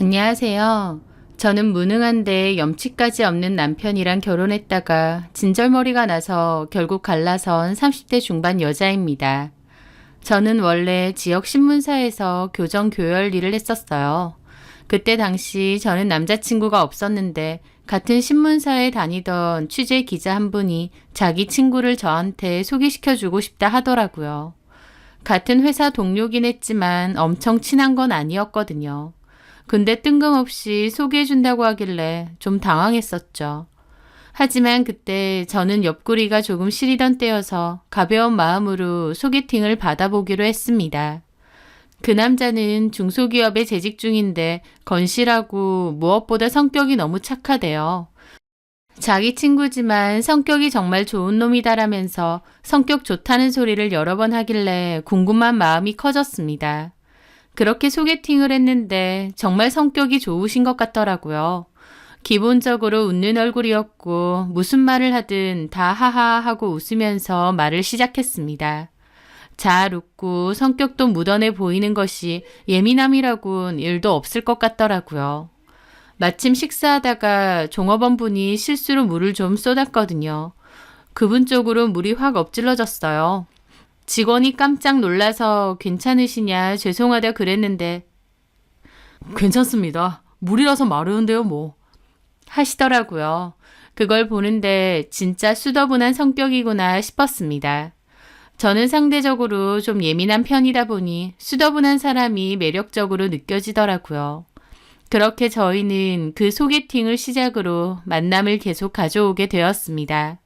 안녕하세요. 저는 무능한데 염치까지 없는 남편이랑 결혼했다가 진절머리가 나서 결국 갈라선 30대 중반 여자입니다. 저는 원래 지역 신문사에서 교정 교열 일을 했었어요. 그때 당시 저는 남자친구가 없었는데 같은 신문사에 다니던 취재 기자 한 분이 자기 친구를 저한테 소개시켜주고 싶다 하더라고요. 같은 회사 동료긴 했지만 엄청 친한 건 아니었거든요. 근데 뜬금없이 소개해준다고 하길래 좀 당황했었죠. 하지만 그때 저는 옆구리가 조금 시리던 때여서 가벼운 마음으로 소개팅을 받아보기로 했습니다. 그 남자는 중소기업에 재직 중인데 건실하고 무엇보다 성격이 너무 착하대요. 자기 친구지만 성격이 정말 좋은 놈이다라면서 성격 좋다는 소리를 여러 번 하길래 궁금한 마음이 커졌습니다. 그렇게 소개팅을 했는데 정말 성격이 좋으신 것 같더라고요. 기본적으로 웃는 얼굴이었고 무슨 말을 하든 다 하하 하고 웃으면서 말을 시작했습니다. 잘 웃고 성격도 묻어내 보이는 것이 예민함이라곤 일도 없을 것 같더라고요. 마침 식사하다가 종업원 분이 실수로 물을 좀 쏟았거든요. 그분 쪽으로 물이 확 엎질러졌어요. 직원이 깜짝 놀라서 괜찮으시냐 죄송하다 그랬는데 괜찮습니다. 물이라서 마르는데요 뭐 하시더라고요. 그걸 보는데 진짜 수더분한 성격이구나 싶었습니다. 저는 상대적으로 좀 예민한 편이다 보니 수더분한 사람이 매력적으로 느껴지더라고요. 그렇게 저희는 그 소개팅을 시작으로 만남을 계속 가져오게 되었습니다.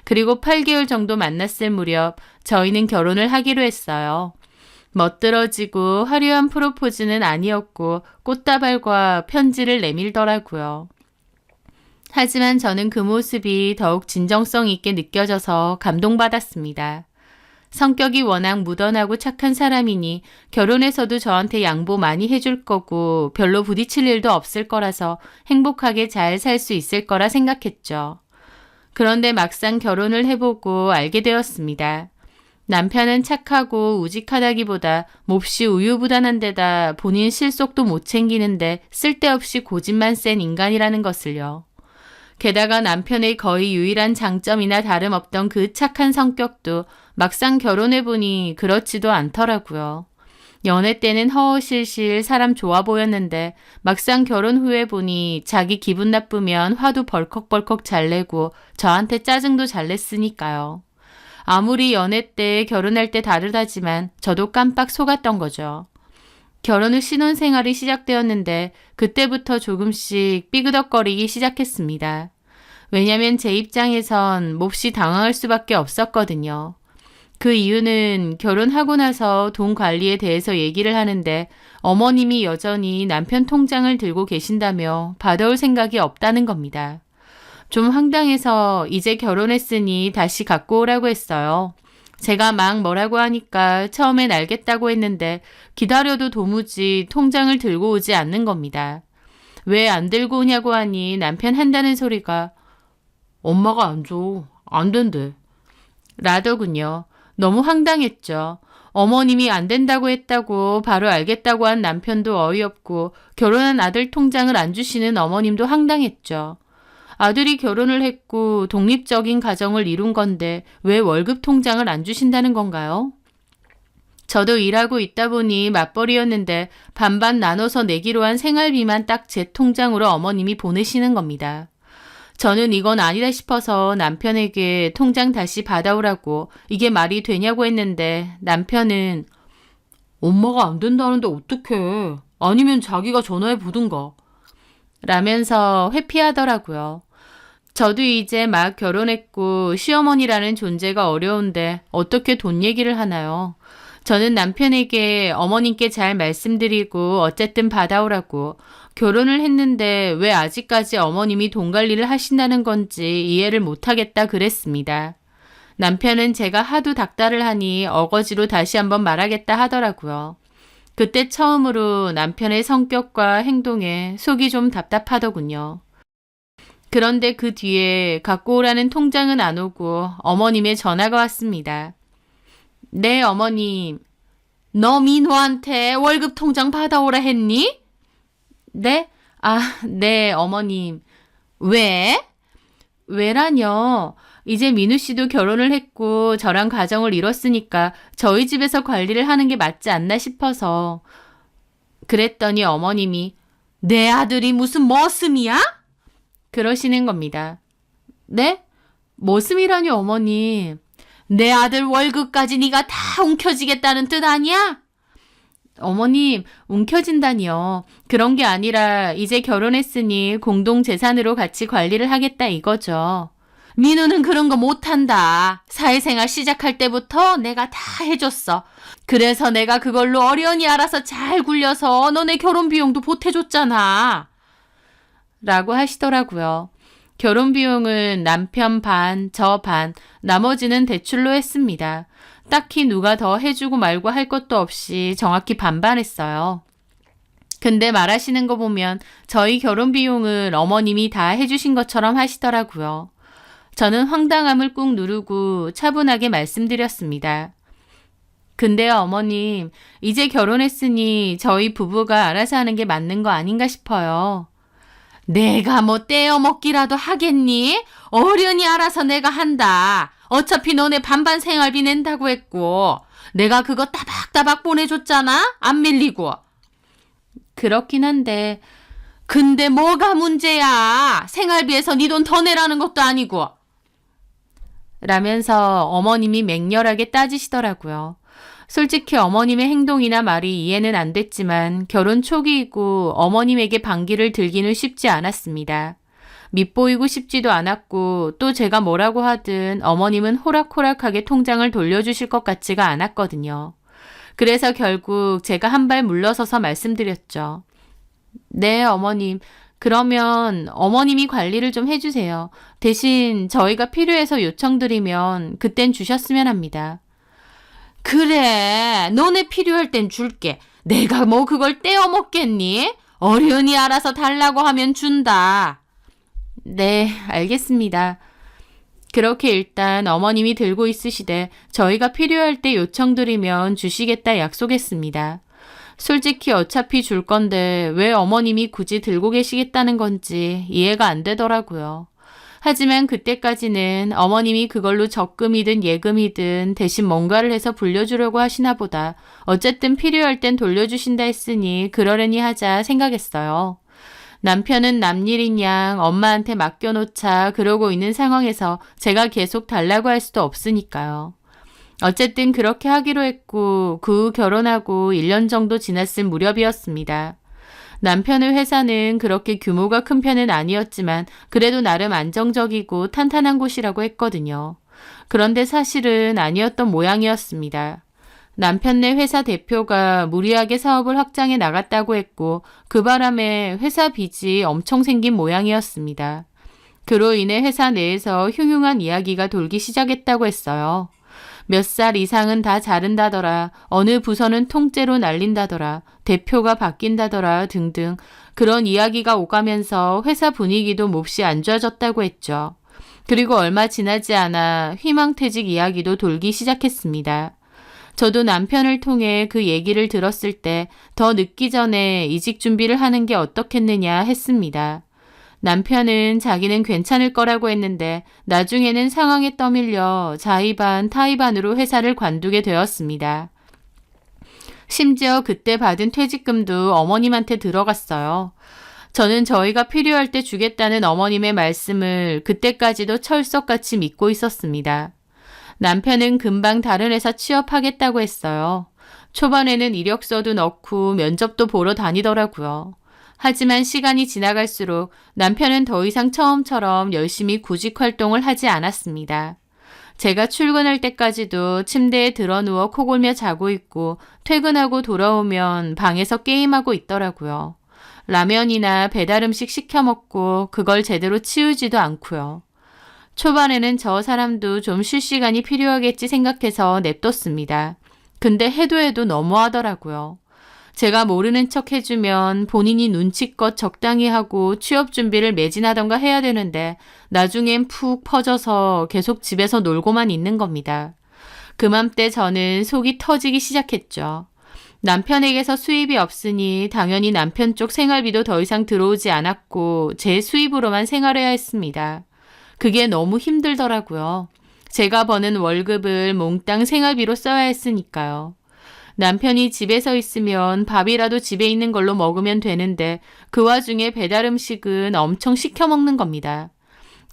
그리고 8개월 정도 만났을 무렵 저희는 결혼을 하기로 했어요. 멋들어지고 화려한 프로포즈는 아니었고 꽃다발과 편지를 내밀더라고요. 하지만 저는 그 모습이 더욱 진정성 있게 느껴져서 감동받았습니다. 성격이 워낙 무던하고 착한 사람이니 결혼해서도 저한테 양보 많이 해줄 거고 별로 부딪힐 일도 없을 거라서 행복하게 잘 살 수 있을 거라 생각했죠. 그런데 막상 결혼을 해보고 알게 되었습니다. 남편은 착하고 우직하다기보다 몹시 우유부단한 데다 본인 실속도 못 챙기는데 쓸데없이 고집만 센 인간이라는 것을요. 게다가 남편의 거의 유일한 장점이나 다름없던 그 착한 성격도 막상 결혼해보니 그렇지도 않더라고요. 연애 때는 허허실실 사람 좋아 보였는데 막상 결혼 후에 보니 자기 기분 나쁘면 화도 벌컥벌컥 잘 내고 저한테 짜증도 잘 냈으니까요. 아무리 연애 때 결혼할 때 다르다지만 저도 깜빡 속았던 거죠. 결혼 후 신혼생활이 시작되었는데 그때부터 조금씩 삐그덕거리기 시작했습니다. 왜냐면 제 입장에선 몹시 당황할 수밖에 없었거든요. 그 이유는 결혼하고 나서 돈 관리에 대해서 얘기를 하는데 어머님이 여전히 남편 통장을 들고 계신다며 받아올 생각이 없다는 겁니다. 좀 황당해서 이제 결혼했으니 다시 갖고 오라고 했어요. 제가 막 뭐라고 하니까 처음엔 알겠다고 했는데 기다려도 도무지 통장을 들고 오지 않는 겁니다. 왜 안 들고 오냐고 하니 남편 한다는 소리가 엄마가 안 줘. 안 된대. 라더군요. 너무 황당했죠. 어머님이 안 된다고 했다고 바로 알겠다고 한 남편도 어이없고 결혼한 아들 통장을 안 주시는 어머님도 황당했죠. 아들이 결혼을 했고 독립적인 가정을 이룬 건데 왜 월급 통장을 안 주신다는 건가요? 저도 일하고 있다 보니 맞벌이였는데 반반 나눠서 내기로 한 생활비만 딱 제 통장으로 어머님이 보내시는 겁니다. 저는 이건 아니다 싶어서 남편에게 통장 다시 받아오라고 이게 말이 되냐고 했는데 남편은 엄마가 안 된다는데 어떡해. 아니면 자기가 전화해 보든가. 라면서 회피하더라고요. 저도 이제 막 결혼했고 시어머니라는 존재가 어려운데 어떻게 돈 얘기를 하나요? 저는 남편에게 어머님께 잘 말씀드리고 어쨌든 받아오라고 결혼을 했는데 왜 아직까지 어머님이 돈 관리를 하신다는 건지 이해를 못하겠다 그랬습니다. 남편은 제가 하도 닥달을 하니 어거지로 다시 한번 말하겠다 하더라고요. 그때 처음으로 남편의 성격과 행동에 속이 좀 답답하더군요. 그런데 그 뒤에 갖고 오라는 통장은 안 오고 어머님의 전화가 왔습니다. 네, 어머님. 너 민호한테 월급 통장 받아오라 했니? 네? 아, 네, 어머님. 왜? 왜라뇨? 이제 민우 씨도 결혼을 했고 저랑 가정을 이뤘으니까 저희 집에서 관리를 하는 게 맞지 않나 싶어서. 그랬더니 어머님이 내 아들이 무슨 머슴이야? 그러시는 겁니다. 네? 머슴이라뇨, 어머님. 내 아들 월급까지 네가 다 움켜쥐겠다는 뜻 아니야? 어머님, 움켜진다니요. 그런 게 아니라 이제 결혼했으니 공동재산으로 같이 관리를 하겠다 이거죠. 민우는 그런 거 못한다. 사회생활 시작할 때부터 내가 다 해줬어. 그래서 내가 그걸로 어련히 알아서 잘 굴려서 너네 결혼 비용도 보태줬잖아. 라고 하시더라고요. 결혼 비용은 남편 반, 저 반, 나머지는 대출로 했습니다. 딱히 누가 더 해주고 말고 할 것도 없이 정확히 반반 했어요. 근데 말하시는 거 보면 저희 결혼 비용을 어머님이 다 해주신 것처럼 하시더라고요. 저는 황당함을 꾹 누르고 차분하게 말씀드렸습니다. 근데요, 어머님, 이제 결혼했으니 저희 부부가 알아서 하는 게 맞는 거 아닌가 싶어요. 내가 뭐 떼어먹기라도 하겠니? 어련히 알아서 내가 한다. 어차피 너네 반반 생활비 낸다고 했고 내가 그거 따박따박 보내줬잖아? 안 밀리고. 그렇긴 한데 근데 뭐가 문제야? 생활비에서 네 돈 더 내라는 것도 아니고. 라면서 어머님이 맹렬하게 따지시더라고요. 솔직히 어머님의 행동이나 말이 이해는 안 됐지만 결혼 초기이고 어머님에게 반기를 들기는 쉽지 않았습니다. 밉보이고 싶지도 않았고 또 제가 뭐라고 하든 어머님은 호락호락하게 통장을 돌려주실 것 같지가 않았거든요. 그래서 결국 제가 한 발 물러서서 말씀드렸죠. 네, 어머님. 그러면 어머님이 관리를 좀 해주세요. 대신 저희가 필요해서 요청드리면 그땐 주셨으면 합니다. 그래, 너네 필요할 땐 줄게. 내가 뭐 그걸 떼어먹겠니? 어련히 알아서 달라고 하면 준다. 네, 알겠습니다. 그렇게 일단 어머님이 들고 있으시되 저희가 필요할 때 요청드리면 주시겠다 약속했습니다. 솔직히 어차피 줄 건데 왜 어머님이 굳이 들고 계시겠다는 건지 이해가 안 되더라고요. 하지만 그때까지는 어머님이 그걸로 적금이든 예금이든 대신 뭔가를 해서 불려주려고 하시나 보다. 어쨌든 필요할 땐 돌려주신다 했으니 그러려니 하자 생각했어요. 남편은 남일인 양 엄마한테 맡겨놓자 그러고 있는 상황에서 제가 계속 달라고 할 수도 없으니까요. 어쨌든 그렇게 하기로 했고 그 후 결혼하고 1년 정도 지났을 무렵이었습니다. 남편의 회사는 그렇게 규모가 큰 편은 아니었지만 그래도 나름 안정적이고 탄탄한 곳이라고 했거든요. 그런데 사실은 아니었던 모양이었습니다. 남편네 회사 대표가 무리하게 사업을 확장해 나갔다고 했고 그 바람에 회사 빚이 엄청 생긴 모양이었습니다. 그로 인해 회사 내에서 흉흉한 이야기가 돌기 시작했다고 했어요. 몇 살 이상은 다 자른다더라. 어느 부서는 통째로 날린다더라. 대표가 바뀐다더라 등등 그런 이야기가 오가면서 회사 분위기도 몹시 안 좋아졌다고 했죠. 그리고 얼마 지나지 않아 희망퇴직 이야기도 돌기 시작했습니다. 저도 남편을 통해 그 얘기를 들었을 때 더 늦기 전에 이직 준비를 하는 게 어떻겠느냐 했습니다. 남편은 자기는 괜찮을 거라고 했는데 나중에는 상황에 떠밀려 자의반 타의반으로 회사를 관두게 되었습니다. 심지어 그때 받은 퇴직금도 어머님한테 들어갔어요. 저는 저희가 필요할 때 주겠다는 어머님의 말씀을 그때까지도 철석같이 믿고 있었습니다. 남편은 금방 다른 회사 취업하겠다고 했어요. 초반에는 이력서도 넣고 면접도 보러 다니더라고요. 하지만 시간이 지나갈수록 남편은 더 이상 처음처럼 열심히 구직 활동을 하지 않았습니다. 제가 출근할 때까지도 침대에 드러누워 코골며 자고 있고 퇴근하고 돌아오면 방에서 게임하고 있더라고요. 라면이나 배달 음식 시켜 먹고 그걸 제대로 치우지도 않고요. 초반에는 저 사람도 좀 쉴 시간이 필요하겠지 생각해서 냅뒀습니다. 근데 해도 너무하더라고요. 제가 모르는 척 해주면 본인이 눈치껏 적당히 하고 취업 준비를 매진하던가 해야 되는데 나중엔 푹 퍼져서 계속 집에서 놀고만 있는 겁니다. 그맘때 저는 속이 터지기 시작했죠. 남편에게서 수입이 없으니 당연히 남편 쪽 생활비도 더 이상 들어오지 않았고 제 수입으로만 생활해야 했습니다. 그게 너무 힘들더라고요. 제가 버는 월급을 몽땅 생활비로 써야 했으니까요. 남편이 집에서 있으면 밥이라도 집에 있는 걸로 먹으면 되는데 그 와중에 배달 음식은 엄청 시켜 먹는 겁니다.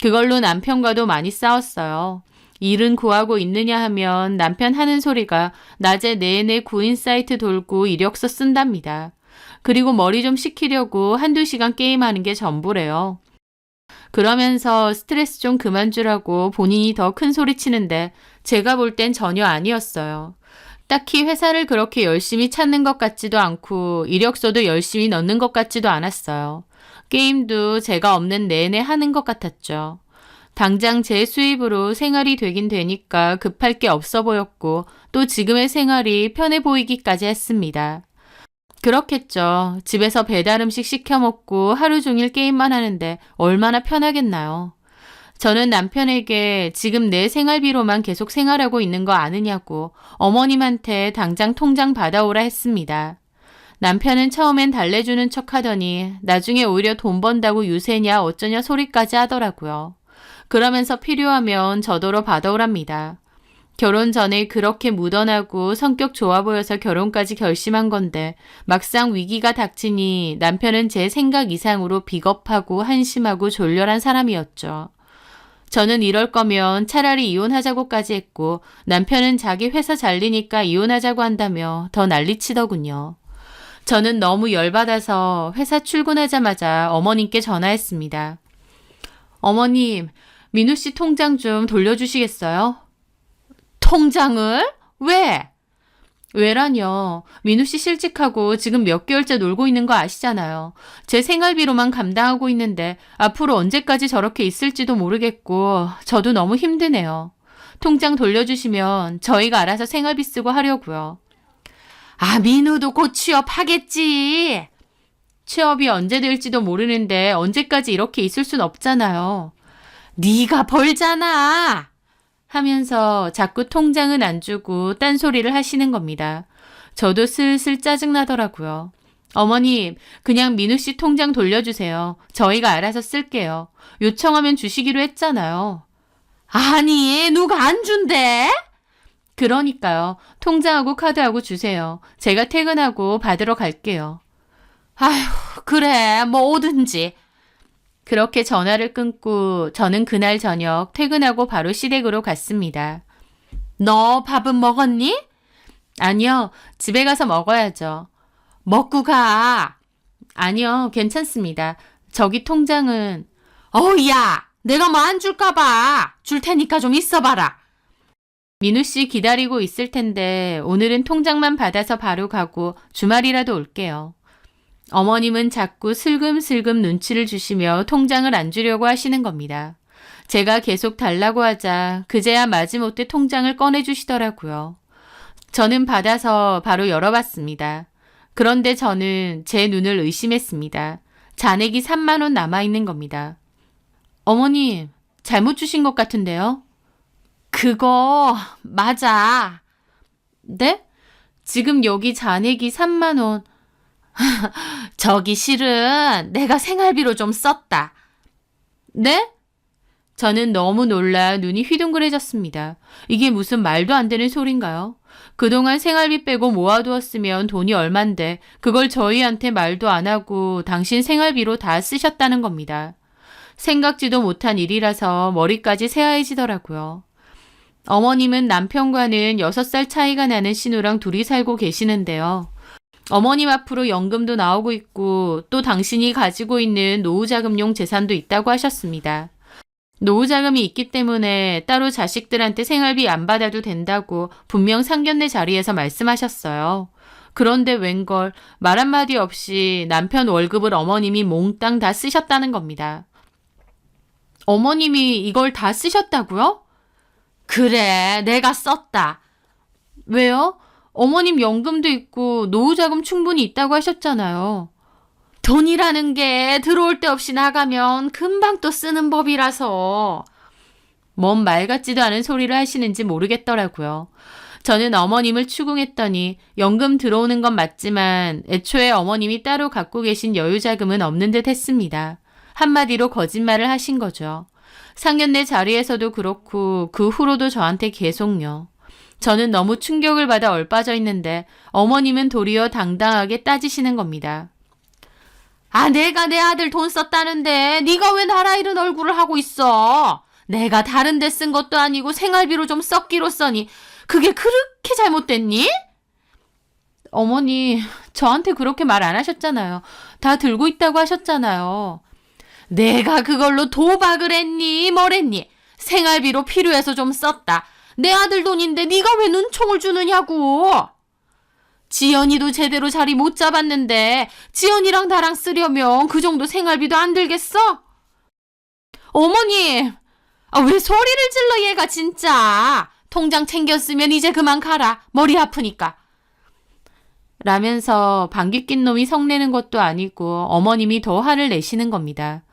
그걸로 남편과도 많이 싸웠어요. 일은 구하고 있느냐 하면 남편 하는 소리가 낮에 내내 구인 사이트 돌고 이력서 쓴답니다. 그리고 머리 좀 식히려고 한두 시간 게임하는 게 전부래요. 그러면서 스트레스 좀 그만 주라고 본인이 더 큰 소리 치는데 제가 볼 땐 전혀 아니었어요. 딱히 회사를 그렇게 열심히 찾는 것 같지도 않고 이력서도 열심히 넣는 것 같지도 않았어요. 게임도 제가 없는 내내 하는 것 같았죠. 당장 제 수입으로 생활이 되긴 되니까 급할 게 없어 보였고 또 지금의 생활이 편해 보이기까지 했습니다. 그렇겠죠. 집에서 배달 음식 시켜 먹고 하루 종일 게임만 하는데 얼마나 편하겠나요? 저는 남편에게 지금 내 생활비로만 계속 생활하고 있는 거 아느냐고 어머님한테 당장 통장 받아오라 했습니다. 남편은 처음엔 달래주는 척 하더니 나중에 오히려 돈 번다고 유세냐 어쩌냐 소리까지 하더라고요. 그러면서 필요하면 저더러 받아오랍니다. 결혼 전에 그렇게 무던하고 성격 좋아 보여서 결혼까지 결심한 건데 막상 위기가 닥치니 남편은 제 생각 이상으로 비겁하고 한심하고 졸렬한 사람이었죠. 저는 이럴 거면 차라리 이혼하자고까지 했고 남편은 자기 회사 잘리니까 이혼하자고 한다며 더 난리치더군요. 저는 너무 열받아서 회사 출근하자마자 어머님께 전화했습니다. 어머님, 민우 씨 통장 좀 돌려주시겠어요? 통장을? 왜? 왜라뇨. 민우 씨 실직하고 지금 몇 개월째 놀고 있는 거 아시잖아요. 제 생활비로만 감당하고 있는데 앞으로 언제까지 저렇게 있을지도 모르겠고 저도 너무 힘드네요. 통장 돌려주시면 저희가 알아서 생활비 쓰고 하려고요. 아, 민우도 곧 취업하겠지. 취업이 언제 될지도 모르는데 언제까지 이렇게 있을 순 없잖아요. 네가 벌잖아. 하면서 자꾸 통장은 안 주고 딴소리를 하시는 겁니다. 저도 슬슬 짜증나더라고요. 어머님, 그냥 민우 씨 통장 돌려주세요. 저희가 알아서 쓸게요. 요청하면 주시기로 했잖아요. 아니, 누가 안 준대? 그러니까요. 통장하고 카드하고 주세요. 제가 퇴근하고 받으러 갈게요. 아휴, 그래, 뭐든지. 그렇게 전화를 끊고 저는 그날 저녁 퇴근하고 바로 시댁으로 갔습니다. 너 밥은 먹었니? 아니요, 집에 가서 먹어야죠. 먹고 가. 아니요, 괜찮습니다. 저기 통장은. 야, 내가 뭐 안 줄까 봐. 줄 테니까 좀 있어봐라. 민우 씨 기다리고 있을 텐데 오늘은 통장만 받아서 바로 가고 주말이라도 올게요. 어머님은 자꾸 슬금슬금 눈치를 주시며 통장을 안 주려고 하시는 겁니다. 제가 계속 달라고 하자 그제야 마지못해 통장을 꺼내주시더라고요. 저는 받아서 바로 열어봤습니다. 그런데 저는 제 눈을 의심했습니다. 잔액이 3만 원 남아있는 겁니다. 어머님, 잘못 주신 것 같은데요? 그거 맞아. 네? 지금 여기 잔액이 3만 원. 저기 실은 내가 생활비로 좀 썼다. 네? 저는 너무 놀라 눈이 휘둥그레졌습니다. 이게 무슨 말도 안 되는 소린가요? 그동안 생활비 빼고 모아두었으면 돈이 얼만데 그걸 저희한테 말도 안 하고 당신 생활비로 다 쓰셨다는 겁니다. 생각지도 못한 일이라서 머리까지 새하얘지더라고요. 어머님은 남편과는 6살 차이가 나는 신우랑 둘이 살고 계시는데요. 어머님 앞으로 연금도 나오고 있고 또 당신이 가지고 있는 노후자금용 재산도 있다고 하셨습니다. 노후자금이 있기 때문에 따로 자식들한테 생활비 안 받아도 된다고 분명 상견례 자리에서 말씀하셨어요. 그런데 웬걸 말 한마디 없이 남편 월급을 어머님이 몽땅 다 쓰셨다는 겁니다. 어머님이 이걸 다 쓰셨다고요? 그래, 내가 썼다. 왜요? 어머님 연금도 있고 노후자금 충분히 있다고 하셨잖아요. 돈이라는 게 들어올 데 없이 나가면 금방 또 쓰는 법이라서. 뭔 말 같지도 않은 소리를 하시는지 모르겠더라고요. 저는 어머님을 추궁했더니 연금 들어오는 건 맞지만 애초에 어머님이 따로 갖고 계신 여유자금은 없는 듯 했습니다. 한마디로 거짓말을 하신 거죠. 상견례 자리에서도 그렇고 그 후로도 저한테 계속요. 저는 너무 충격을 받아 얼빠져 있는데 어머님은 도리어 당당하게 따지시는 겁니다. 아, 내가 내 아들 돈 썼다는데 네가 왜 나라 잃은 얼굴을 하고 있어? 내가 다른 데 쓴 것도 아니고 생활비로 좀 썼기로 써니 그게 그렇게 잘못됐니? 어머니, 저한테 그렇게 말 안 하셨잖아요. 다 들고 있다고 하셨잖아요. 내가 그걸로 도박을 했니? 뭘 했니? 생활비로 필요해서 좀 썼다. 내 아들 돈인데 네가 왜 눈총을 주느냐고. 지연이도 제대로 자리 못 잡았는데 지연이랑 나랑 쓰려면 그 정도 생활비도 안 들겠어? 어머니, 왜 소리를 질러 얘가 진짜. 통장 챙겼으면 이제 그만 가라. 머리 아프니까. 라면서 방귀 낀 놈이 성내는 것도 아니고 어머님이 더 화를 내시는 겁니다.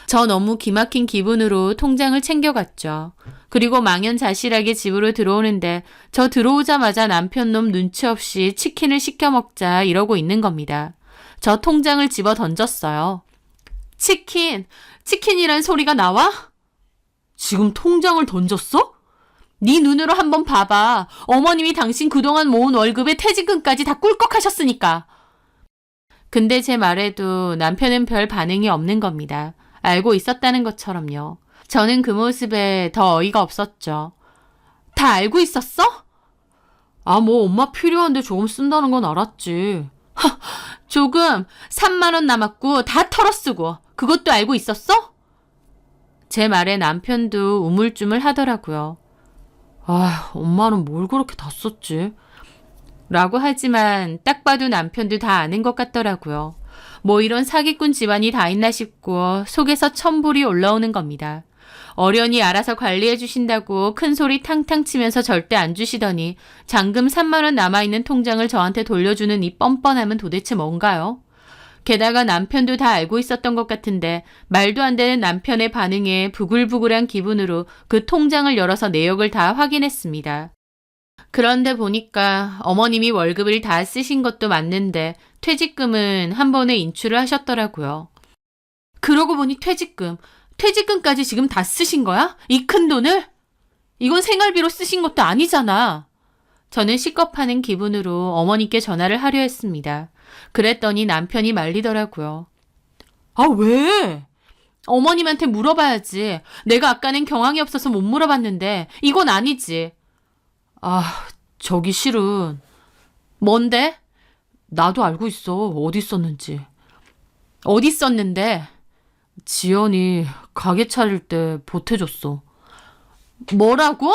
저 너무 기막힌 기분으로 통장을 챙겨갔죠. 그리고 망연자실하게 집으로 들어오는데 저 들어오자마자 남편 놈 눈치 없이 치킨을 시켜 먹자 이러고 있는 겁니다. 저 통장을 집어 던졌어요. 치킨이란 소리가 나와? 지금 통장을 던졌어? 네 눈으로 한번 봐봐. 어머님이 당신 그동안 모은 월급에 퇴직금까지 다 꿀꺽하셨으니까. 근데 제 말에도 남편은 별 반응이 없는 겁니다. 알고 있었다는 것처럼요. 저는 그 모습에 더 어이가 없었죠. 다 알고 있었어? 엄마 필요한데 조금 쓴다는 건 알았지. 조금 3만 원 남았고 다 털어쓰고 그것도 알고 있었어? 제 말에 남편도 우물쭈물 하더라고요. 엄마는 뭘 그렇게 다 썼지? 라고 하지만 딱 봐도 남편도 다 아는 것 같더라고요. 뭐 이런 사기꾼 집안이 다 있나 싶고 속에서 천불이 올라오는 겁니다. 어련히 알아서 관리해 주신다고 큰 소리 탕탕 치면서 절대 안 주시더니 잔금 3만 원 남아있는 통장을 저한테 돌려주는 이 뻔뻔함은 도대체 뭔가요? 게다가 남편도 다 알고 있었던 것 같은데 말도 안 되는 남편의 반응에 부글부글한 기분으로 그 통장을 열어서 내역을 다 확인했습니다. 그런데 보니까 어머님이 월급을 다 쓰신 것도 맞는데 퇴직금은 한 번에 인출을 하셨더라고요. 그러고 보니 퇴직금까지 지금 다 쓰신 거야? 이 큰 돈을? 이건 생활비로 쓰신 것도 아니잖아. 저는 식겁하는 기분으로 어머니께 전화를 하려 했습니다. 그랬더니 남편이 말리더라고요. 왜? 어머님한테 물어봐야지. 내가 아까는 경황이 없어서 못 물어봤는데 이건 아니지. 저기 실은. 뭔데? 나도 알고 있어. 어디 썼는지. 어디 썼는데? 지연이 가게 차릴 때 보태줬어. 뭐라고?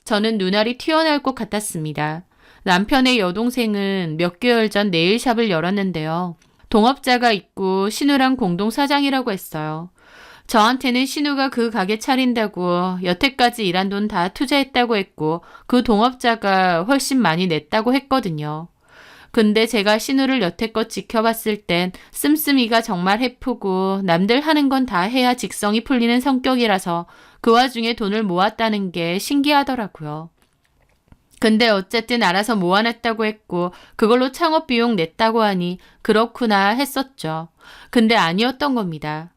저는 눈알이 튀어나올 것 같았습니다. 남편의 여동생은 몇 개월 전 네일샵을 열었는데요. 동업자가 있고 신우랑 공동 사장이라고 했어요. 저한테는 신우가 그 가게 차린다고 여태까지 일한 돈 다 투자했다고 했고 그 동업자가 훨씬 많이 냈다고 했거든요. 근데 제가 신우를 여태껏 지켜봤을 땐 씀씀이가 정말 해프고 남들 하는 건 다 해야 직성이 풀리는 성격이라서 그 와중에 돈을 모았다는 게 신기하더라고요. 근데 어쨌든 알아서 모아놨다고 했고 그걸로 창업 비용 냈다고 하니 그렇구나 했었죠. 근데 아니었던 겁니다.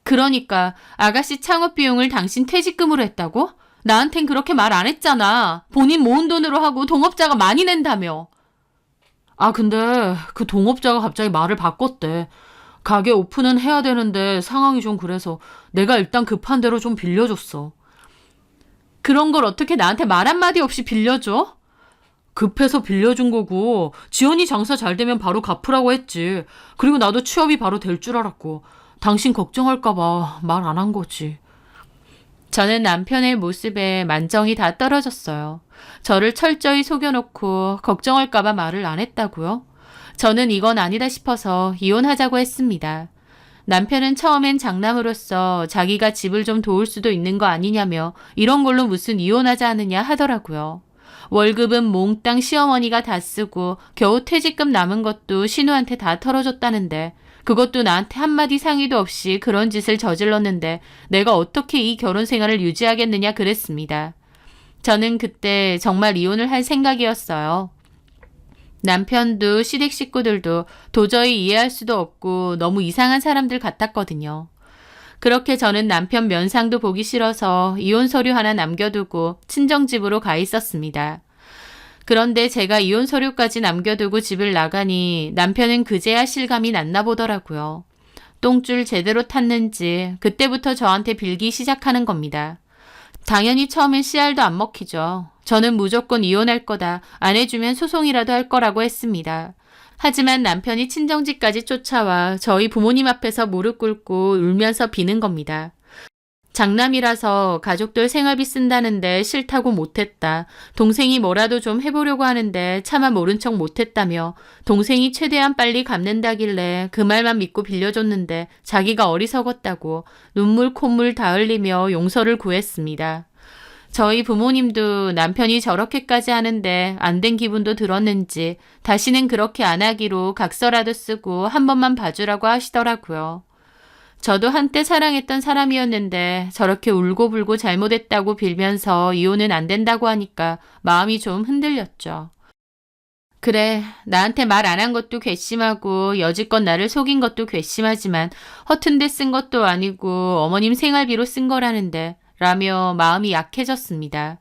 그러니까 아가씨 창업 비용을 당신 퇴직금으로 했다고? 나한텐 그렇게 말 안 했잖아. 본인 모은 돈으로 하고 동업자가 많이 낸다며. 근데 그 동업자가 갑자기 말을 바꿨대. 가게 오픈은 해야 되는데 상황이 좀 그래서 내가 일단 급한 대로 좀 빌려줬어. 그런 걸 어떻게 나한테 말 한마디 없이 빌려줘? 급해서 빌려준 거고 지연이 장사 잘 되면 바로 갚으라고 했지. 그리고 나도 취업이 바로 될 줄 알았고 당신 걱정할까 봐 말 안 한 거지. 저는 남편의 모습에 만정이 다 떨어졌어요. 저를 철저히 속여놓고 걱정할까 봐 말을 안 했다고요? 저는 이건 아니다 싶어서 이혼하자고 했습니다. 남편은 처음엔 장남으로서 자기가 집을 좀 도울 수도 있는 거 아니냐며 이런 걸로 무슨 이혼하자 하느냐 하더라고요. 월급은 몽땅 시어머니가 다 쓰고 겨우 퇴직금 남은 것도 신우한테 다 털어줬다는데 그것도 나한테 한마디 상의도 없이 그런 짓을 저질렀는데 내가 어떻게 이 결혼 생활을 유지하겠느냐 그랬습니다. 저는 그때 정말 이혼을 할 생각이었어요. 남편도 시댁 식구들도 도저히 이해할 수도 없고 너무 이상한 사람들 같았거든요. 그렇게 저는 남편 면상도 보기 싫어서 이혼 서류 하나 남겨두고 친정집으로 가 있었습니다. 그런데 제가 이혼 서류까지 남겨두고 집을 나가니 남편은 그제야 실감이 났나 보더라고요. 똥줄 제대로 탔는지 그때부터 저한테 빌기 시작하는 겁니다. 당연히 처음엔 씨알도 안 먹히죠. 저는 무조건 이혼할 거다. 안 해주면 소송이라도 할 거라고 했습니다. 하지만 남편이 친정집까지 쫓아와 저희 부모님 앞에서 무릎 꿇고 울면서 비는 겁니다. 장남이라서 가족들 생활비 쓴다는데 싫다고 못했다. 동생이 뭐라도 좀 해보려고 하는데 차마 모른 척 못했다며 동생이 최대한 빨리 갚는다길래 그 말만 믿고 빌려줬는데 자기가 어리석었다고 눈물 콧물 다 흘리며 용서를 구했습니다. 저희 부모님도 남편이 저렇게까지 하는데 안 된 기분도 들었는지 다시는 그렇게 안 하기로 각서라도 쓰고 한 번만 봐주라고 하시더라고요. 저도 한때 사랑했던 사람이었는데 저렇게 울고불고 잘못했다고 빌면서 이혼은 안 된다고 하니까 마음이 좀 흔들렸죠. 그래, 나한테 말 안 한 것도 괘씸하고 여지껏 나를 속인 것도 괘씸하지만 허튼 데 쓴 것도 아니고 어머님 생활비로 쓴 거라는데 라며 마음이 약해졌습니다.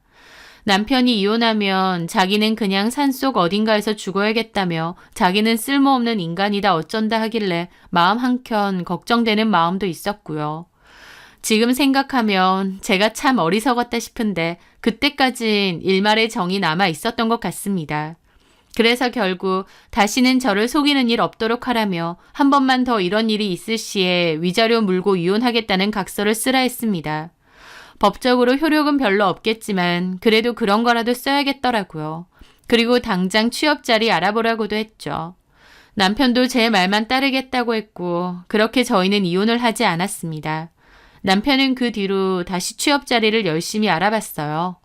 남편이 이혼하면 자기는 그냥 산속 어딘가에서 죽어야겠다며 자기는 쓸모없는 인간이다 어쩐다 하길래 마음 한켠 걱정되는 마음도 있었고요. 지금 생각하면 제가 참 어리석었다 싶은데 그때까진 일말의 정이 남아 있었던 것 같습니다. 그래서 결국 다시는 저를 속이는 일 없도록 하라며 한 번만 더 이런 일이 있을 시에 위자료 물고 이혼하겠다는 각서를 쓰라 했습니다. 법적으로 효력은 별로 없겠지만 그래도 그런 거라도 써야겠더라고요. 그리고 당장 취업 자리 알아보라고도 했죠. 남편도 제 말만 따르겠다고 했고 그렇게 저희는 이혼을 하지 않았습니다. 남편은 그 뒤로 다시 취업 자리를 열심히 알아봤어요.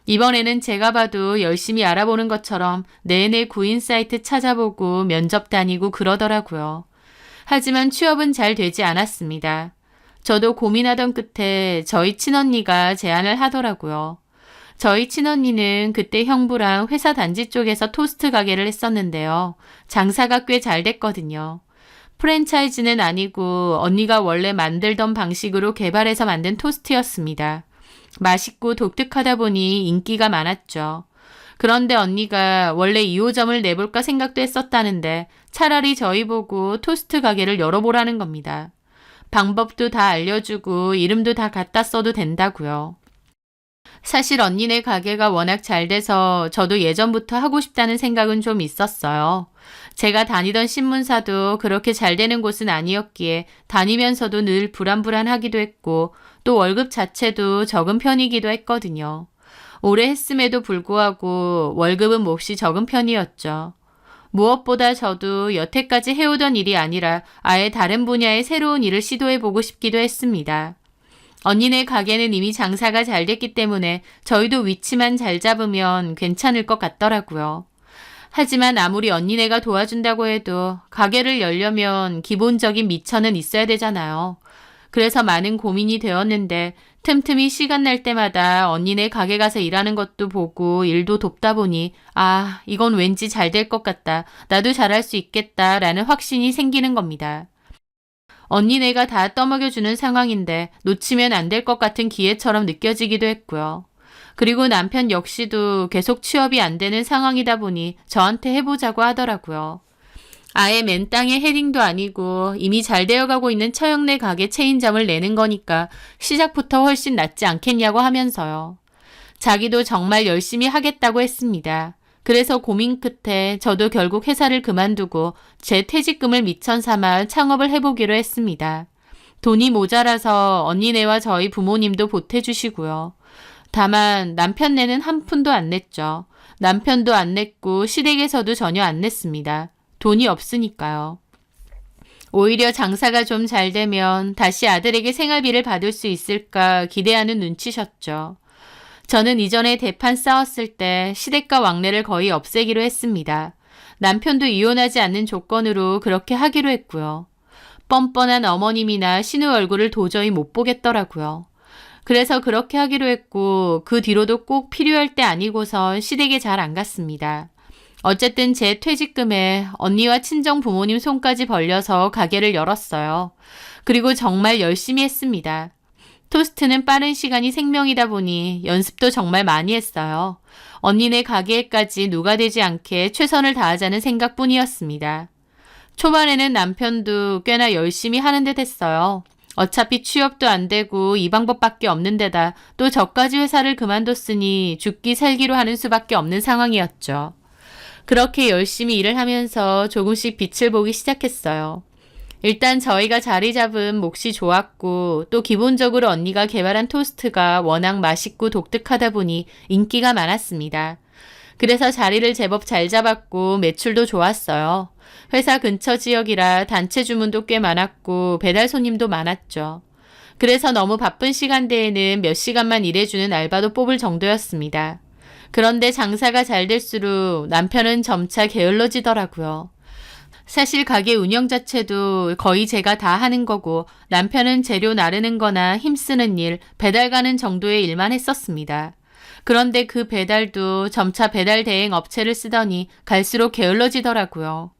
이번에는 제가 봐도 열심히 알아보는 것처럼 내내 구인 사이트 찾아보고 면접 다니고 그러더라고요. 하지만 취업은 잘 되지 않았습니다. 저도 고민하던 끝에 저희 친언니가 제안을 하더라고요. 저희 친언니는 그때 형부랑 회사 단지 쪽에서 토스트 가게를 했었는데요. 장사가 꽤 잘 됐거든요. 프랜차이즈는 아니고 언니가 원래 만들던 방식으로 개발해서 만든 토스트였습니다. 맛있고 독특하다 보니 인기가 많았죠. 그런데 언니가 원래 2호점을 내볼까 생각도 했었다는데 차라리 저희 보고 토스트 가게를 열어보라는 겁니다. 방법도 다 알려주고 이름도 다 갖다 써도 된다고요. 사실 언니네 가게가 워낙 잘 돼서 저도 예전부터 하고 싶다는 생각은 좀 있었어요. 제가 다니던 신문사도 그렇게 잘 되는 곳은 아니었기에 다니면서도 늘 불안불안하기도 했고 또 월급 자체도 적은 편이기도 했거든요. 오래 했음에도 불구하고 월급은 몹시 적은 편이었죠. 무엇보다 저도 여태까지 해오던 일이 아니라 아예 다른 분야의 새로운 일을 시도해보고 싶기도 했습니다. 언니네 가게는 이미 장사가 잘 됐기 때문에 저희도 위치만 잘 잡으면 괜찮을 것 같더라고요. 하지만 아무리 언니네가 도와준다고 해도 가게를 열려면 기본적인 미천은 있어야 되잖아요. 그래서 많은 고민이 되었는데 틈틈이 시간 날 때마다 언니네 가게 가서 일하는 것도 보고 일도 돕다 보니 이건 왠지 잘 될 것 같다. 나도 잘할 수 있겠다 라는 확신이 생기는 겁니다. 언니네가 다 떠먹여주는 상황인데 놓치면 안 될 것 같은 기회처럼 느껴지기도 했고요. 그리고 남편 역시도 계속 취업이 안 되는 상황이다 보니 저한테 해보자고 하더라고요. 아예 맨 땅에 헤딩도 아니고 이미 잘 되어가고 있는 처형네 가게 체인점을 내는 거니까 시작부터 훨씬 낫지 않겠냐고 하면서요. 자기도 정말 열심히 하겠다고 했습니다. 그래서 고민 끝에 저도 결국 회사를 그만두고 제 퇴직금을 미천 삼아 창업을 해보기로 했습니다. 돈이 모자라서 언니네와 저희 부모님도 보태주시고요. 다만 남편네는 한 푼도 안 냈죠. 남편도 안 냈고 시댁에서도 전혀 안 냈습니다. 돈이 없으니까요. 오히려 장사가 좀 잘 되면 다시 아들에게 생활비를 받을 수 있을까 기대하는 눈치셨죠. 저는 이전에 대판 싸웠을 때 시댁과 왕래를 거의 없애기로 했습니다. 남편도 이혼하지 않는 조건으로 그렇게 하기로 했고요. 뻔뻔한 어머님이나 신우 얼굴을 도저히 못 보겠더라고요. 그래서 그렇게 하기로 했고 그 뒤로도 꼭 필요할 때 아니고선 시댁에 잘 안 갔습니다. 어쨌든 제 퇴직금에 언니와 친정 부모님 손까지 벌려서 가게를 열었어요. 그리고 정말 열심히 했습니다. 토스트는 빠른 시간이 생명이다 보니 연습도 정말 많이 했어요. 언니네 가게에까지 누가 되지 않게 최선을 다하자는 생각뿐이었습니다. 초반에는 남편도 꽤나 열심히 하는 듯 했어요. 어차피 취업도 안 되고 이 방법밖에 없는 데다 또 저까지 회사를 그만뒀으니 죽기 살기로 하는 수밖에 없는 상황이었죠. 그렇게 열심히 일을 하면서 조금씩 빛을 보기 시작했어요. 일단 저희가 자리 잡은 몫이 좋았고 또 기본적으로 언니가 개발한 토스트가 워낙 맛있고 독특하다 보니 인기가 많았습니다. 그래서 자리를 제법 잘 잡았고 매출도 좋았어요. 회사 근처 지역이라 단체 주문도 꽤 많았고 배달 손님도 많았죠. 그래서 너무 바쁜 시간대에는 몇 시간만 일해주는 알바도 뽑을 정도였습니다. 그런데 장사가 잘 될수록 남편은 점차 게을러지더라고요. 사실 가게 운영 자체도 거의 제가 다 하는 거고 남편은 재료 나르는 거나 힘쓰는 일, 배달 가는 정도의 일만 했었습니다. 그런데 그 배달도 점차 배달 대행 업체를 쓰더니 갈수록 게을러지더라고요.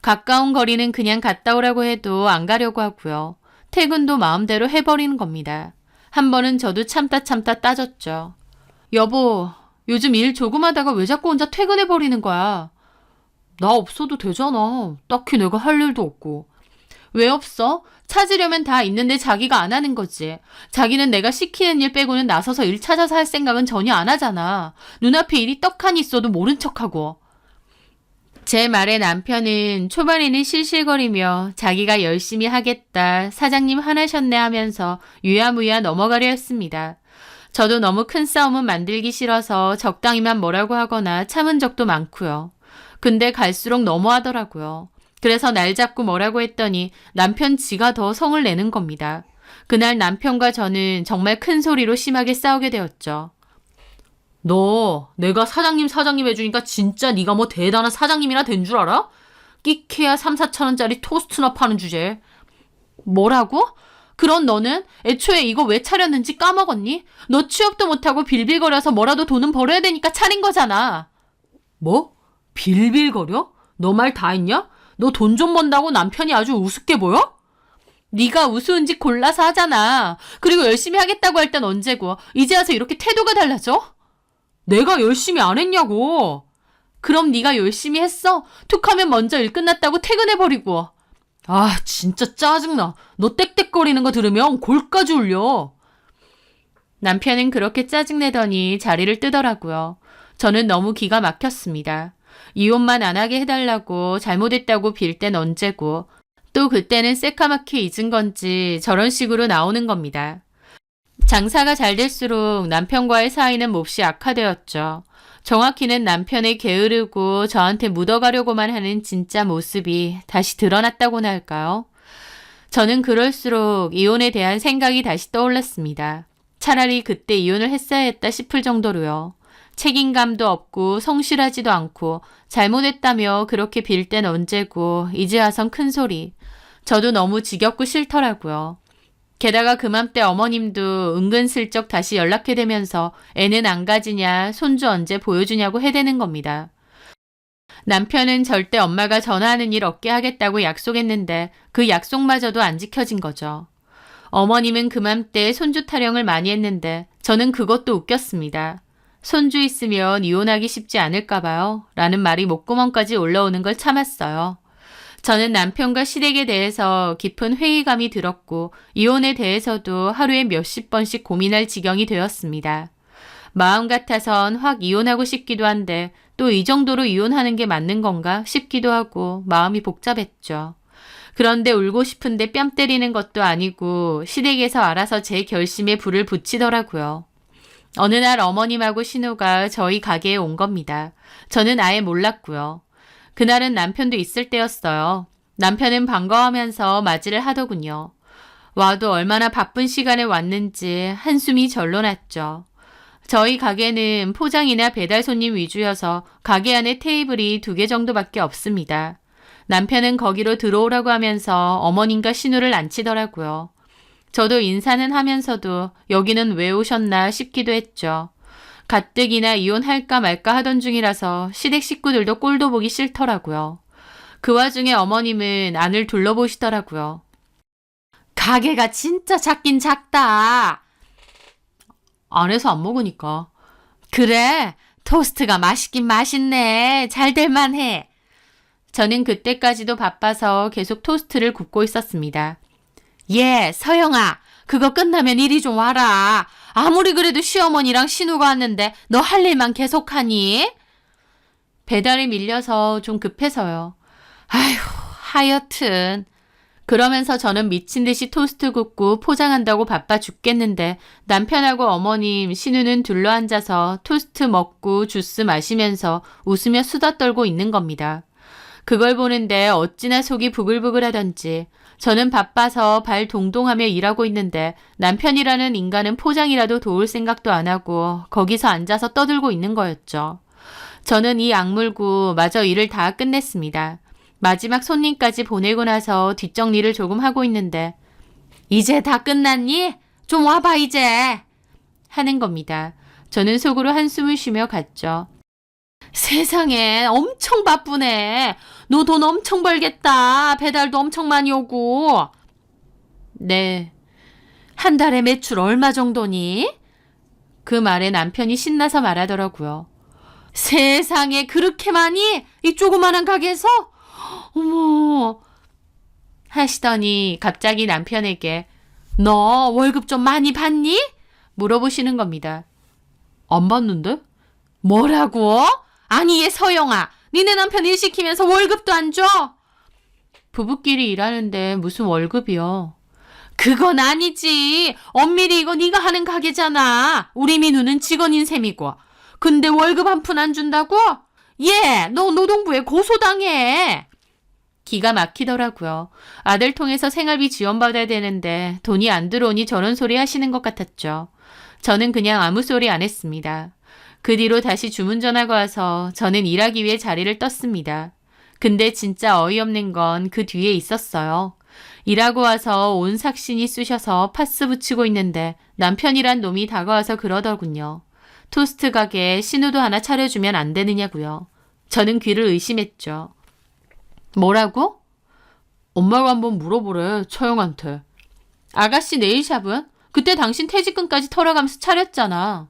가까운 거리는 그냥 갔다 오라고 해도 안 가려고 하고요. 퇴근도 마음대로 해버리는 겁니다. 한 번은 저도 참다 따졌죠. 여보, 요즘 일 조금 하다가 왜 자꾸 혼자 퇴근해버리는 거야? 나 없어도 되잖아. 딱히 내가 할 일도 없고. 왜 없어? 찾으려면 다 있는데 자기가 안 하는 거지. 자기는 내가 시키는 일 빼고는 나서서 일 찾아서 할 생각은 전혀 안 하잖아. 눈앞에 일이 떡하니 있어도 모른 척하고. 제 말에 남편은 초반에는 실실거리며 자기가 열심히 하겠다, 사장님 화나셨네 하면서 유야무야 넘어가려 했습니다. 저도 너무 큰 싸움은 만들기 싫어서 적당히만 뭐라고 하거나 참은 적도 많고요. 근데 갈수록 너무하더라고요. 그래서 날 잡고 뭐라고 했더니 남편 지가 더 성을 내는 겁니다. 그날 남편과 저는 정말 큰 소리로 심하게 싸우게 되었죠. 너 내가 사장님 해주니까 진짜 네가 뭐 대단한 사장님이나 된 줄 알아? 끼케야 3, 4천 원짜리 토스트나 파는 주제에. 뭐라고? 그런 너는 애초에 이거 왜 차렸는지 까먹었니? 너 취업도 못하고 빌빌거려서 뭐라도 돈은 벌어야 되니까 차린 거잖아. 뭐? 빌빌거려? 너 말 다 했냐? 너 돈 좀 번다고 남편이 아주 우습게 보여? 네가 우스운 짓 골라서 하잖아. 그리고 열심히 하겠다고 할 땐 언제고 이제 와서 이렇게 태도가 달라져? 내가 열심히 안 했냐고. 그럼 네가 열심히 했어? 툭하면 먼저 일 끝났다고 퇴근해버리고. 아 진짜 짜증나. 너 떽떽거리는 거 들으면 골까지 울려. 남편은 그렇게 짜증내더니 자리를 뜨더라고요. 저는 너무 기가 막혔습니다. 이혼만 안 하게 해달라고 잘못했다고 빌 땐 언제고 또 그때는 새까맣게 잊은 건지 저런 식으로 나오는 겁니다. 장사가 잘 될수록 남편과의 사이는 몹시 악화되었죠. 정확히는 남편의 게으르고 저한테 묻어가려고만 하는 진짜 모습이 다시 드러났다고나 할까요? 저는 그럴수록 이혼에 대한 생각이 다시 떠올랐습니다. 차라리 그때 이혼을 했어야 했다 싶을 정도로요. 책임감도 없고 성실하지도 않고 잘못했다며 그렇게 빌 땐 언제고 이제 와선 큰소리. 저도 너무 지겹고 싫더라고요. 게다가 그맘때 어머님도 은근슬쩍 다시 연락해 대면서 애는 안 가지냐, 손주 언제 보여주냐고 해대는 겁니다. 남편은 절대 엄마가 전화하는 일 없게 하겠다고 약속했는데 그 약속마저도 안 지켜진 거죠. 어머님은 그맘때 손주 타령을 많이 했는데 저는 그것도 웃겼습니다. 손주 있으면 이혼하기 쉽지 않을까 봐요. 라는 말이 목구멍까지 올라오는 걸 참았어요. 저는 남편과 시댁에 대해서 깊은 회의감이 들었고 이혼에 대해서도 하루에 몇십 번씩 고민할 지경이 되었습니다. 마음 같아선 확 이혼하고 싶기도 한데 또 이 정도로 이혼하는 게 맞는 건가 싶기도 하고 마음이 복잡했죠. 그런데 울고 싶은데 뺨 때리는 것도 아니고 시댁에서 알아서 제 결심에 불을 붙이더라고요. 어느 날 어머님하고 신우가 저희 가게에 온 겁니다. 저는 아예 몰랐고요. 그날은 남편도 있을 때였어요. 남편은 반가워하면서 맞이를 하더군요. 와도 얼마나 바쁜 시간에 왔는지 한숨이 절로 났죠. 저희 가게는 포장이나 배달 손님 위주여서 가게 안에 테이블이 2개 정도밖에 없습니다. 남편은 거기로 들어오라고 하면서 어머님과 신우를 앉히더라고요. 저도 인사는 하면서도 여기는 왜 오셨나 싶기도 했죠. 가뜩이나 이혼할까 말까 하던 중이라서 시댁 식구들도 꼴도 보기 싫더라고요. 그 와중에 어머님은 안을 둘러보시더라고요. 가게가 진짜 작긴 작다. 안에서 안 먹으니까. 그래, 토스트가 맛있긴 맛있네. 잘 될만해. 저는 그때까지도 바빠서 계속 토스트를 굽고 있었습니다. 예, 서영아, 그거 끝나면 이리 좀 와라. 아무리 그래도 시어머니랑 신우가 왔는데 너 할 일만 계속하니? 배달이 밀려서 좀 급해서요. 아휴, 하여튼. 그러면서 저는 미친 듯이 토스트 굽고 포장한다고 바빠 죽겠는데 남편하고 어머님, 신우는 둘러앉아서 토스트 먹고 주스 마시면서 웃으며 수다 떨고 있는 겁니다. 그걸 보는데 어찌나 속이 부글부글하던지 저는 바빠서 발 동동하며 일하고 있는데 남편이라는 인간은 포장이라도 도울 생각도 안 하고 거기서 앉아서 떠들고 있는 거였죠. 저는 이 악물고 마저 일을 다 끝냈습니다. 마지막 손님까지 보내고 나서 뒷정리를 조금 하고 있는데 이제 다 끝났니? 좀 와봐 이제 하는 겁니다. 저는 속으로 한숨을 쉬며 갔죠. 세상에 엄청 바쁘네. 너 돈 엄청 벌겠다. 배달도 엄청 많이 오고. 네. 한 달에 매출 얼마 정도니? 그 말에 남편이 신나서 말하더라고요. 세상에 그렇게 많이? 이 조그마한 가게에서? 어머. 하시더니 갑자기 남편에게 너 월급 좀 많이 받니? 물어보시는 겁니다. 안 받는데? 뭐라고? 아니 얘 서영아, 니네 남편 일 시키면서 월급도 안 줘? 부부끼리 일하는데 무슨 월급이요? 그건 아니지. 엄밀히 이거 네가 하는 가게잖아. 우리 민우는 직원인 셈이고. 근데 월급 한 푼 안 준다고? 얘, 너 노동부에 고소당해. 기가 막히더라고요. 아들 통해서 생활비 지원받아야 되는데 돈이 안 들어오니 저런 소리 하시는 것 같았죠. 저는 그냥 아무 소리 안 했습니다. 그 뒤로 다시 주문 전화가 와서 저는 일하기 위해 자리를 떴습니다. 근데 진짜 어이없는 건 그 뒤에 있었어요. 일하고 와서 온 삭신이 쑤셔서 파스 붙이고 있는데 남편이란 놈이 다가와서 그러더군요. 토스트 가게에 신우도 하나 차려주면 안 되느냐고요. 저는 귀를 의심했죠. 뭐라고? 엄마가 한번 물어보래, 처형한테. 아가씨 네일샵은? 그때 당신 퇴직금까지 털어가면서 차렸잖아.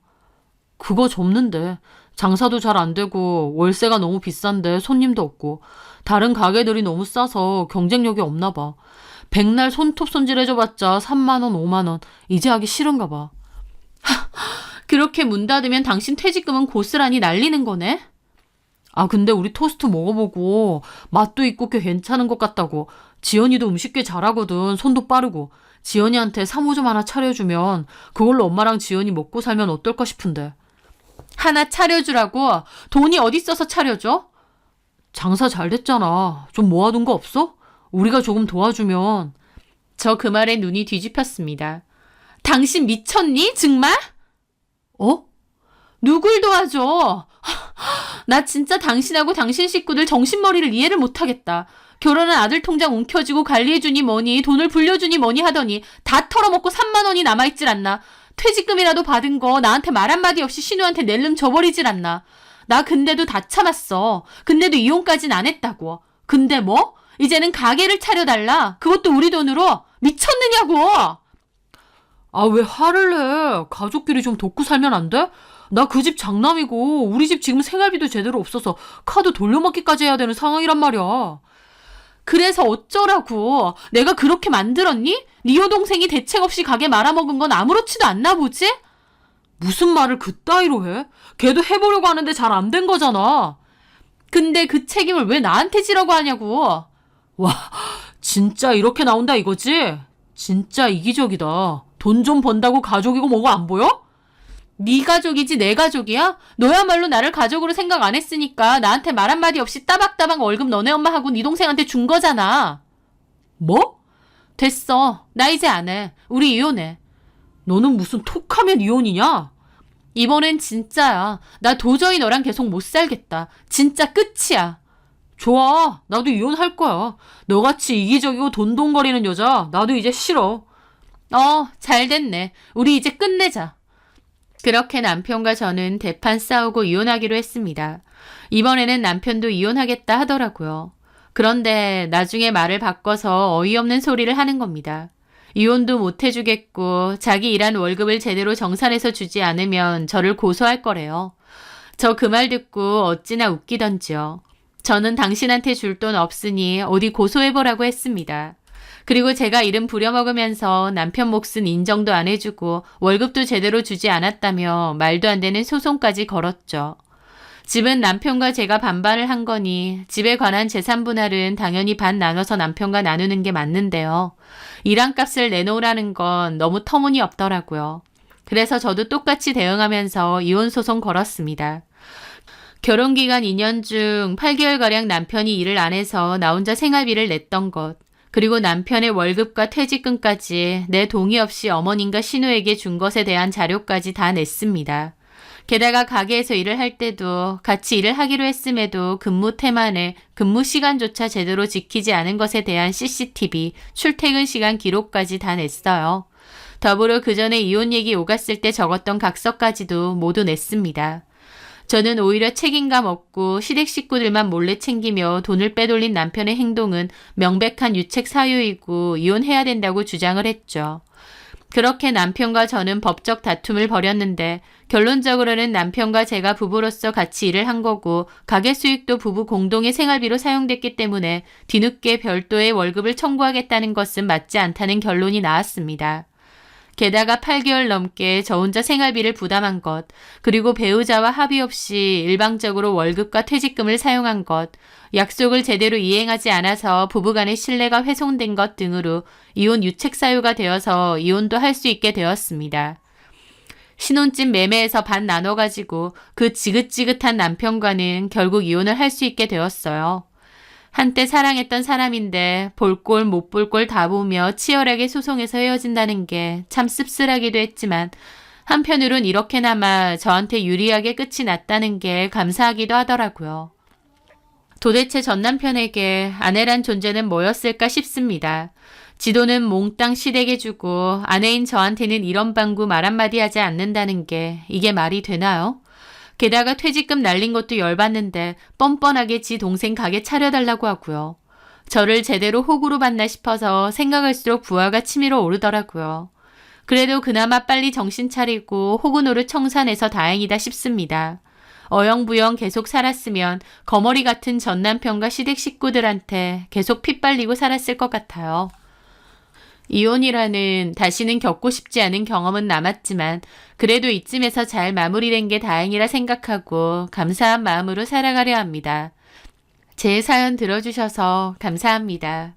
그거 접는데 장사도 잘 안 되고 월세가 너무 비싼데 손님도 없고 다른 가게들이 너무 싸서 경쟁력이 없나 봐. 백날 손톱 손질해줘봤자 3만 원, 5만 원. 이제 하기 싫은가 봐. 그렇게 문 닫으면 당신 퇴직금은 고스란히 날리는 거네? 아 근데 우리 토스트 먹어보고 맛도 있고 꽤 괜찮은 것 같다고. 지연이도 음식 꽤 잘하거든. 손도 빠르고. 지연이한테 3호점 하나 차려주면 그걸로 엄마랑 지연이 먹고 살면 어떨까 싶은데. 하나 차려주라고? 돈이 어디 있어서 차려줘? 장사 잘 됐잖아. 좀 모아둔 거 없어? 우리가 조금 도와주면. 저 그 말에 눈이 뒤집혔습니다. 당신 미쳤니? 정말? 어? 누굴 도와줘? 나 진짜 당신하고 당신 식구들 정신머리를 이해를 못하겠다. 결혼한 아들 통장 움켜쥐고 관리해주니 뭐니 돈을 불려주니 뭐니 하더니 다 털어먹고 3만 원이 남아있질 않나. 퇴직금이라도 받은 거 나한테 말 한마디 없이 신우한테 낼름 줘버리질 않나. 나 근데도 다 참았어. 근데도 이혼까진 안 했다고. 근데 뭐? 이제는 가게를 차려달라. 그것도 우리 돈으로. 미쳤느냐고. 아, 왜 화를 내? 가족끼리 좀 돕고 살면 안 돼? 나 그 집 장남이고 우리 집 지금 생활비도 제대로 없어서 카드 돌려막기까지 해야 되는 상황이란 말이야. 그래서 어쩌라고. 내가 그렇게 만들었니? 네 여동생이 대책 없이 가게 말아먹은 건 아무렇지도 않나 보지? 무슨 말을 그따위로 해? 걔도 해보려고 하는데 잘 안 된 거잖아. 근데 그 책임을 왜 나한테 지라고 하냐고. 와, 진짜 이렇게 나온다 이거지? 진짜 이기적이다. 돈 좀 번다고 가족이고 뭐고 안 보여? 네 가족이지 내 가족이야? 너야말로 나를 가족으로 생각 안 했으니까 나한테 말 한마디 없이 따박따박 월급 너네 엄마하고 네 동생한테 준 거잖아. 뭐? 됐어. 나 이제 안 해. 우리 이혼해. 너는 무슨 톡하면 이혼이냐? 이번엔 진짜야. 나 도저히 너랑 계속 못 살겠다. 진짜 끝이야. 좋아. 나도 이혼할 거야. 너같이 이기적이고 돈돈거리는 여자 나도 이제 싫어. 잘 됐네. 우리 이제 끝내자. 그렇게 남편과 저는 대판 싸우고 이혼하기로 했습니다. 이번에는 남편도 이혼하겠다 하더라고요. 그런데 나중에 말을 바꿔서 어이없는 소리를 하는 겁니다. 이혼도 못 해주겠고 자기 일한 월급을 제대로 정산해서 주지 않으면 저를 고소할 거래요. 저 그 말 듣고 어찌나 웃기던지요. 저는 당신한테 줄 돈 없으니 어디 고소해보라고 했습니다. 그리고 제가 이름 부려먹으면서 남편 몫은 인정도 안 해주고 월급도 제대로 주지 않았다며 말도 안 되는 소송까지 걸었죠. 집은 남편과 제가 반반을 한 거니 집에 관한 재산 분할은 당연히 반 나눠서 남편과 나누는 게 맞는데요. 일한 값을 내놓으라는 건 너무 터무니없더라고요. 그래서 저도 똑같이 대응하면서 이혼 소송 걸었습니다. 결혼기간 2년 중 8개월가량 남편이 일을 안 해서 나 혼자 생활비를 냈던 것, 그리고 남편의 월급과 퇴직금까지 내 동의 없이 어머님과 신우에게 준 것에 대한 자료까지 다 냈습니다. 게다가 가게에서 일을 할 때도 같이 일을 하기로 했음에도 근무 태만에 근무 시간조차 제대로 지키지 않은 것에 대한 CCTV, 출퇴근 시간 기록까지 다 냈어요. 더불어 그 전에 이혼 얘기 오갔을 때 적었던 각서까지도 모두 냈습니다. 저는 오히려 책임감 없고 시댁 식구들만 몰래 챙기며 돈을 빼돌린 남편의 행동은 명백한 유책 사유이고 이혼해야 된다고 주장을 했죠. 그렇게 남편과 저는 법적 다툼을 벌였는데 결론적으로는 남편과 제가 부부로서 같이 일을 한 거고 가게 수익도 부부 공동의 생활비로 사용됐기 때문에 뒤늦게 별도의 월급을 청구하겠다는 것은 맞지 않다는 결론이 나왔습니다. 게다가 8개월 넘게 저 혼자 생활비를 부담한 것, 그리고 배우자와 합의 없이 일방적으로 월급과 퇴직금을 사용한 것, 약속을 제대로 이행하지 않아서 부부간의 신뢰가 훼손된 것 등으로 이혼 유책 사유가 되어서 이혼도 할 수 있게 되었습니다. 신혼집 매매에서 반 나눠가지고 그 지긋지긋한 남편과는 결국 이혼을 할 수 있게 되었어요. 한때 사랑했던 사람인데 볼 꼴 못 볼 꼴 다 보며 치열하게 소송해서 헤어진다는 게 참 씁쓸하기도 했지만 한편으론 이렇게나마 저한테 유리하게 끝이 났다는 게 감사하기도 하더라고요. 도대체 전 남편에게 아내란 존재는 뭐였을까 싶습니다. 지도는 몽땅 시댁에 주고 아내인 저한테는 이런 방구 말 한마디 하지 않는다는 게 이게 말이 되나요? 게다가 퇴직금 날린 것도 열받는데 뻔뻔하게 지 동생 가게 차려달라고 하고요. 저를 제대로 호구로 봤나 싶어서 생각할수록 부하가 치밀어 오르더라고요. 그래도 그나마 빨리 정신 차리고 호구 노릇 청산해서 다행이다 싶습니다. 어영부영 계속 살았으면 거머리 같은 전 남편과 시댁 식구들한테 계속 핏발리고 살았을 것 같아요. 이혼이라는 다시는 겪고 싶지 않은 경험은 남았지만 그래도 이쯤에서 잘 마무리된 게 다행이라 생각하고 감사한 마음으로 살아가려 합니다. 제 사연 들어주셔서 감사합니다.